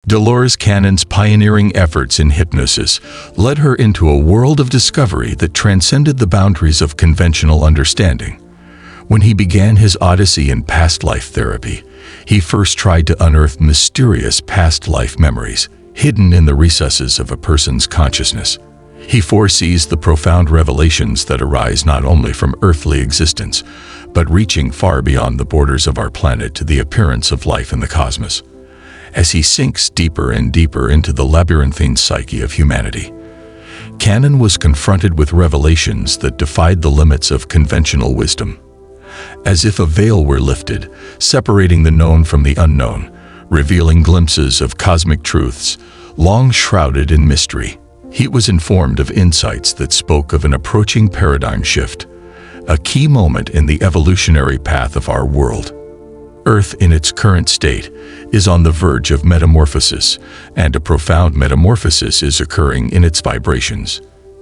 Dolores Cannon's pioneering efforts in hypnosis led her into a world of discovery that transcended the boundaries of conventional understanding. When he began his odyssey in past life therapy, he first tried to unearth mysterious past life memories hidden in the recesses of a person's consciousness. He foresees the profound revelations that arise not only from earthly existence, but reaching far beyond the borders of our planet to the appearance of life in the cosmos. As he sinks deeper and deeper into the labyrinthine psyche of humanity, Cannon was confronted with revelations that defied the limits of conventional wisdom. As if a veil were lifted, separating the known from the unknown, revealing glimpses of cosmic truths long shrouded in mystery, he was informed of insights that spoke of an approaching paradigm shift, a key moment in the evolutionary path of our world. Earth in its current state is on the verge of metamorphosis, and a profound metamorphosis is occurring in its vibrations,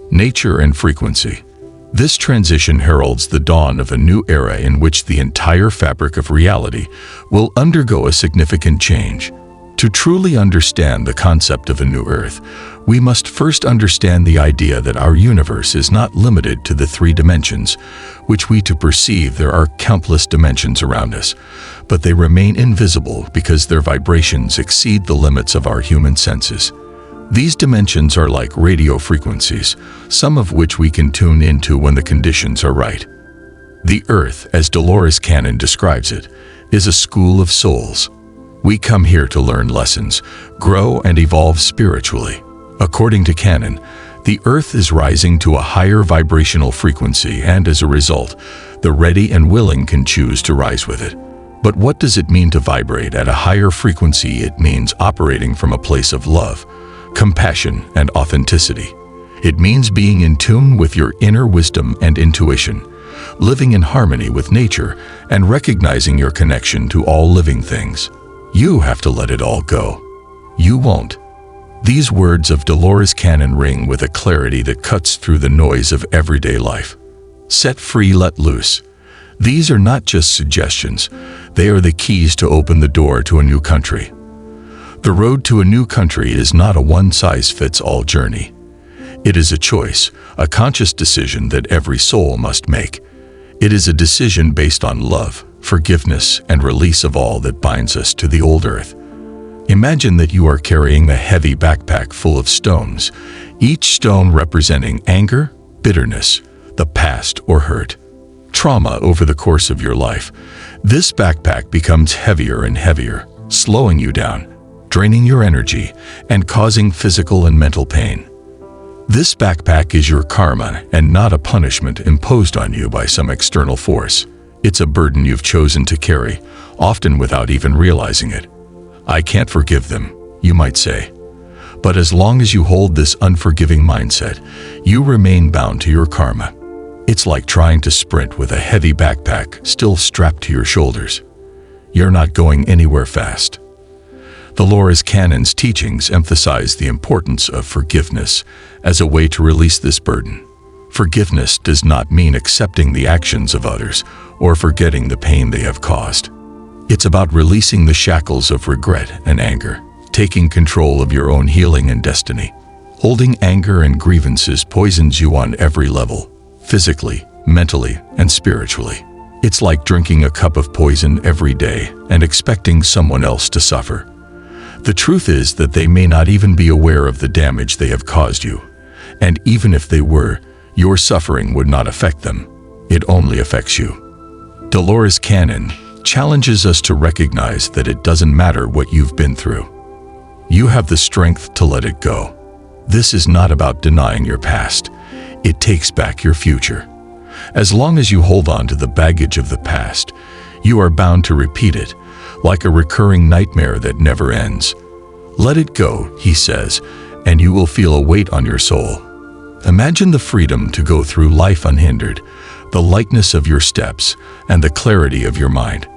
nature, and frequency. This transition heralds the dawn of a new era in which the entire fabric of reality will undergo a significant change. To truly understand the concept of a new Earth, we must first understand the idea that our universe is not limited to the three dimensions, which we to perceive. There are countless dimensions around us, but they remain invisible because their vibrations exceed the limits of our human senses. These dimensions are like radio frequencies, some of which we can tune into when the conditions are right. The Earth, as Dolores Cannon describes it, is a school of souls. We come here to learn lessons, grow, and evolve spiritually. According to Cannon, the Earth is rising to a higher vibrational frequency, and as a result, the ready and willing can choose to rise with it. But what does it mean to vibrate at a higher frequency? It means operating from a place of love, compassion, and authenticity. It means being in tune with your inner wisdom and intuition, living in harmony with nature, and recognizing your connection to all living things. You have to let it all go. You won't. These words of Dolores Cannon ring with a clarity that cuts through the noise of everyday life. Set free, let loose. These are not just suggestions. They are the keys to open the door to a new country. The road to a new country is not a one-size-fits-all journey. It is a choice, a conscious decision that every soul must make. It is a decision based on love, forgiveness, and release of all that binds us to the old earth. Imagine that you are carrying a heavy backpack full of stones, each stone representing anger, bitterness, the past, or hurt, trauma over the course of your life. This backpack becomes heavier and heavier, slowing you down, draining your energy, and causing physical and mental pain. This backpack is your karma and not a punishment imposed on you by some external force. It's a burden you've chosen to carry, often without even realizing it. I can't forgive them, you might say. But as long as you hold this unforgiving mindset, you remain bound to your karma. It's like trying to sprint with a heavy backpack still strapped to your shoulders. You're not going anywhere fast. Dolores Cannon's teachings emphasize the importance of forgiveness as a way to release this burden. Forgiveness does not mean accepting the actions of others or forgetting the pain they have caused. It's about releasing the shackles of regret and anger, taking control of your own healing and destiny. Holding anger and grievances poisons you on every level, physically, mentally, and spiritually. It's like drinking a cup of poison every day and expecting someone else to suffer. The truth is that they may not even be aware of the damage they have caused you. And even if they were, your suffering would not affect them. It only affects you. Dolores Cannon challenges us to recognize that it doesn't matter what you've been through. You have the strength to let it go. This is not about denying your past. It takes back your future. As long as you hold on to the baggage of the past, you are bound to repeat it, like a recurring nightmare that never ends. Let it go, he says, and you will feel a weight on your soul. Imagine the freedom to go through life unhindered, the lightness of your steps, and the clarity of your mind.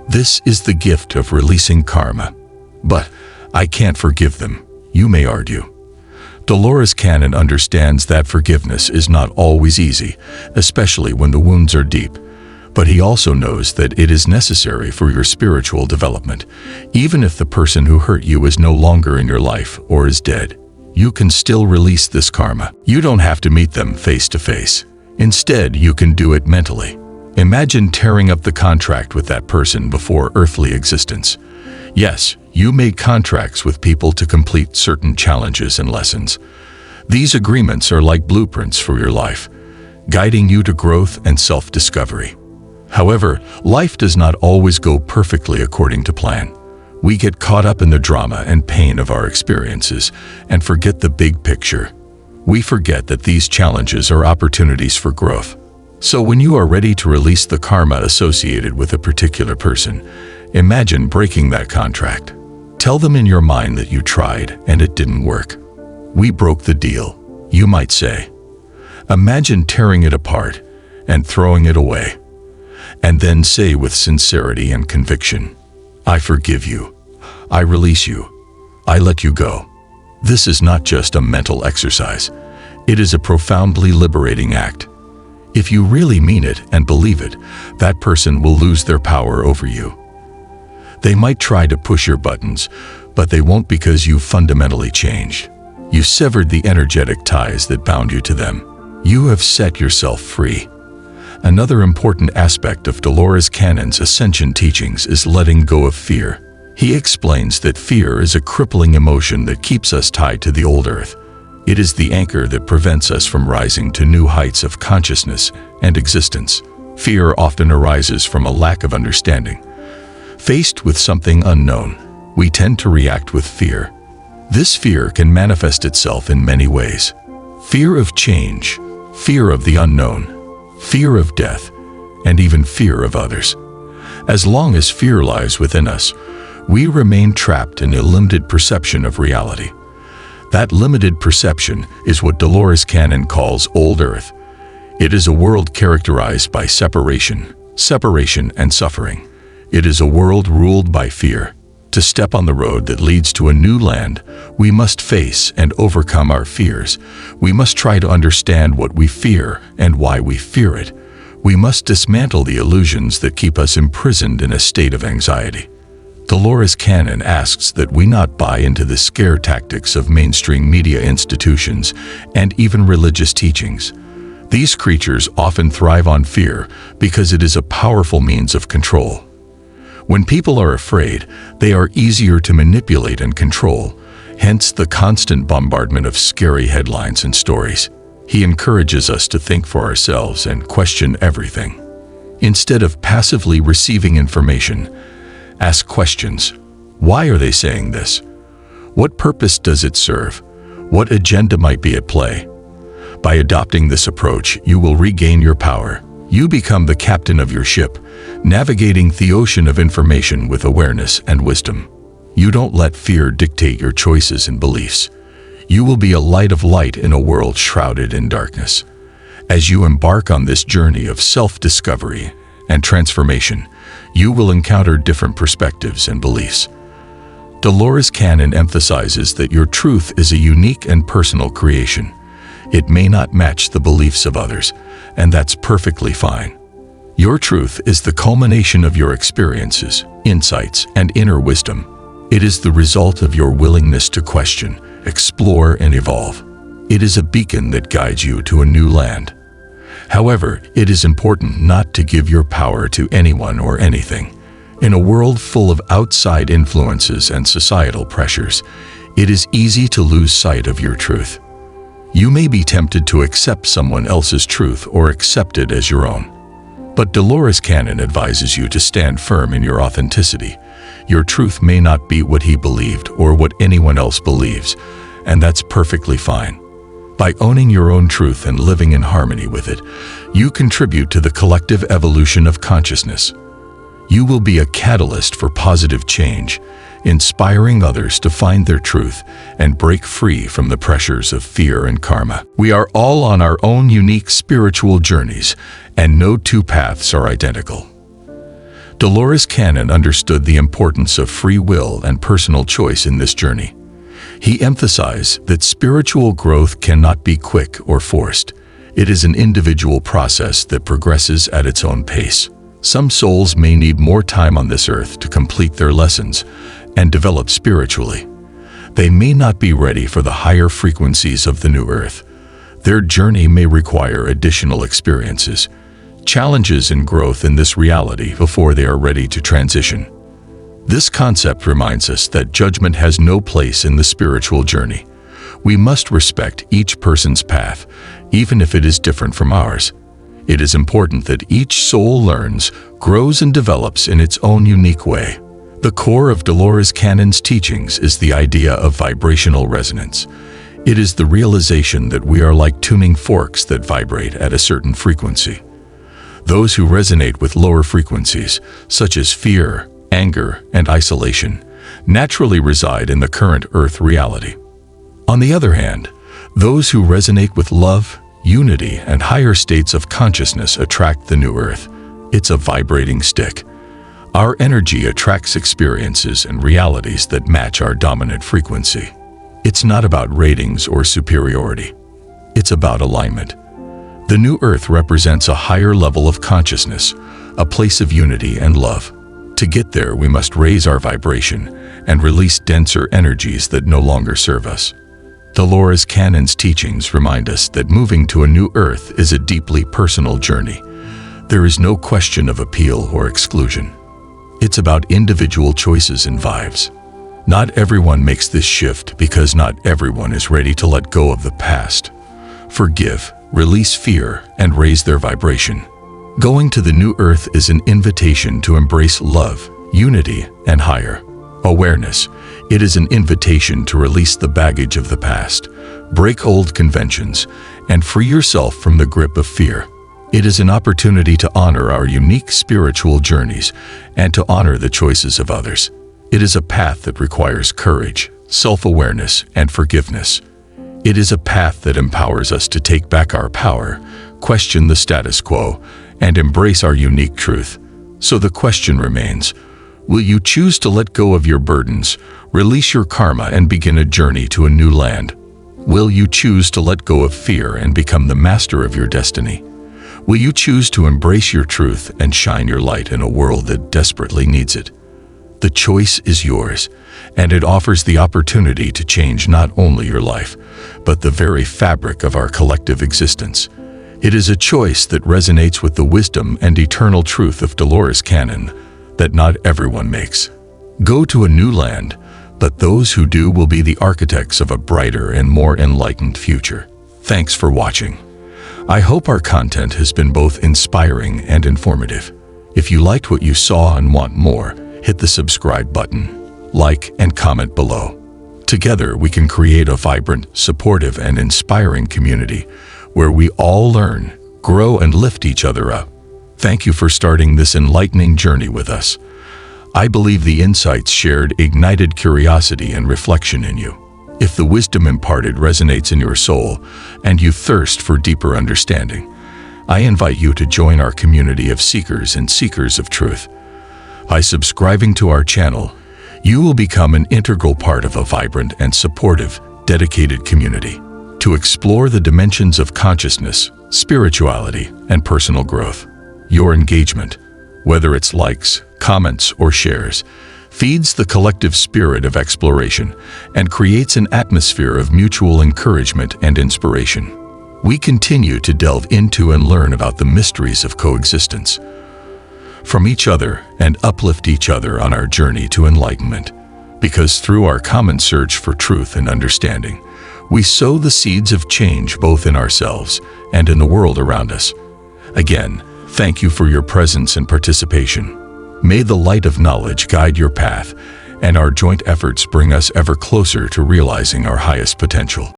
This is the gift of releasing karma. But I can't forgive them, you may argue. Dolores Cannon understands that forgiveness is not always easy, especially when the wounds are deep. But he also knows that it is necessary for your spiritual development. Even if the person who hurt you is no longer in your life or is dead, you can still release this karma. You don't have to meet them face to face. Instead, you can do it mentally. Imagine tearing up the contract with that person before earthly existence. Yes, you made contracts with people to complete certain challenges and lessons. These agreements are like blueprints for your life, guiding you to growth and self-discovery. However, life does not always go perfectly according to plan. We get caught up in the drama and pain of our experiences and forget the big picture. We forget that these challenges are opportunities for growth. So when you are ready to release the karma associated with a particular person, imagine breaking that contract. Tell them in your mind that you tried and it didn't work. We broke the deal, you might say. Imagine tearing it apart and throwing it away. And then say with sincerity and conviction, I forgive you. I release you. I let you go. This is not just a mental exercise. It is a profoundly liberating act. If you really mean it and believe it, that person will lose their power over you. They might try to push your buttons, but they won't, because you fundamentally changed. You severed the energetic ties that bound you to them. You have set yourself free. Another important aspect of Dolores Cannon's ascension teachings is letting go of fear. He explains that fear is a crippling emotion that keeps us tied to the old earth. It is the anchor that prevents us from rising to new heights of consciousness and existence. Fear often arises from a lack of understanding. Faced with something unknown, we tend to react with fear. This fear can manifest itself in many ways. Fear of change, fear of the unknown, fear of death, and even fear of others. As long as fear lies within us, we remain trapped in a limited perception of reality. That limited perception is what Dolores Cannon calls Old Earth. It is a world characterized by separation and suffering. It is a world ruled by fear. To step on the road that leads to a new land, we must face and overcome our fears. We must try to understand what we fear and why we fear it. We must dismantle the illusions that keep us imprisoned in a state of anxiety. Dolores Cannon asks that we not buy into the scare tactics of mainstream media institutions and even religious teachings. These creatures often thrive on fear because it is a powerful means of control. When people are afraid, they are easier to manipulate and control, hence the constant bombardment of scary headlines and stories. He encourages us to think for ourselves and question everything. Instead of passively receiving information, ask questions. Why are they saying this? What purpose does it serve? What agenda might be at play? By adopting this approach, you will regain your power. You become the captain of your ship, navigating the ocean of information with awareness and wisdom. You don't let fear dictate your choices and beliefs. You will be a light of light in a world shrouded in darkness. As you embark on this journey of self-discovery and transformation, you will encounter different perspectives and beliefs. Dolores Cannon emphasizes that your truth is a unique and personal creation. It may not match the beliefs of others, and that's perfectly fine. Your truth is the culmination of your experiences, insights, and inner wisdom. It is the result of your willingness to question, explore, and evolve. It is a beacon that guides you to a new land. However, it is important not to give your power to anyone or anything. In a world full of outside influences and societal pressures, it is easy to lose sight of your truth. You may be tempted to accept someone else's truth or accept it as your own. But Dolores Cannon advises you to stand firm in your authenticity. Your truth may not be what he believed or what anyone else believes, and that's perfectly fine. By owning your own truth and living in harmony with it, you contribute to the collective evolution of consciousness. You will be a catalyst for positive change, inspiring others to find their truth and break free from the pressures of fear and karma. We are all on our own unique spiritual journeys, and no two paths are identical. Dolores Cannon understood the importance of free will and personal choice in this journey. He emphasized that spiritual growth cannot be quick or forced. It is an individual process that progresses at its own pace. Some souls may need more time on this earth to complete their lessons and develop spiritually. They may not be ready for the higher frequencies of the new earth. Their journey may require additional experiences, challenges, and growth in this reality before they are ready to transition. This concept reminds us that judgment has no place in the spiritual journey. We must respect each person's path, even if it is different from ours. It is important that each soul learns, grows, and develops in its own unique way. The core of Dolores Cannon's teachings is the idea of vibrational resonance. It is the realization that we are like tuning forks that vibrate at a certain frequency. Those who resonate with lower frequencies, such as fear, anger, and isolation, naturally reside in the current Earth reality. On the other hand, those who resonate with love, unity, and higher states of consciousness attract the new Earth. It's a vibrating stick. Our energy attracts experiences and realities that match our dominant frequency. It's not about ratings or superiority. It's about alignment. The new Earth represents a higher level of consciousness, a place of unity and love. To get there, we must raise our vibration and release denser energies that no longer serve us. Dolores Cannon's teachings remind us that moving to a new Earth is a deeply personal journey. There is no question of appeal or exclusion. It's about individual choices and vibes. Not everyone makes this shift because not everyone is ready to let go of the past, forgive, release fear, and raise their vibration. Going to the new Earth is an invitation to embrace love, unity, and higher awareness. It is an invitation to release the baggage of the past, break old conventions, and free yourself from the grip of fear. It is an opportunity to honor our unique spiritual journeys and to honor the choices of others. It is a path that requires courage, self-awareness, and forgiveness. It is a path that empowers us to take back our power, question the status quo, and embrace our unique truth. So the question remains, will you choose to let go of your burdens, release your karma, and begin a journey to a new land? Will you choose to let go of fear and become the master of your destiny? Will you choose to embrace your truth and shine your light in a world that desperately needs it? The choice is yours, and it offers the opportunity to change not only your life, but the very fabric of our collective existence. It is a choice that resonates with the wisdom and eternal truth of Dolores Cannon that not everyone makes. Go to a new land, but those who do will be the architects of a brighter and more enlightened future. Thanks for watching. I hope our content has been both inspiring and informative. If you liked what you saw and want more, hit the subscribe button, like, and comment below. Together, we can create a vibrant, supportive, and inspiring community where we all learn, grow, and lift each other up. Thank you for starting this enlightening journey with us. I believe the insights shared ignited curiosity and reflection in you. If the wisdom imparted resonates in your soul and you thirst for deeper understanding, I invite you to join our community of seekers and seekers of truth. By subscribing to our channel, you will become an integral part of a vibrant and supportive, dedicated community to explore the dimensions of consciousness, spirituality, and personal growth. Your engagement, whether it's likes, comments, or shares, feeds the collective spirit of exploration and creates an atmosphere of mutual encouragement and inspiration. We continue to delve into and learn about the mysteries of coexistence from each other and uplift each other on our journey to enlightenment. Because through our common search for truth and understanding, we sow the seeds of change both in ourselves and in the world around us. Again, thank you for your presence and participation. May the light of knowledge guide your path, and our joint efforts bring us ever closer to realizing our highest potential.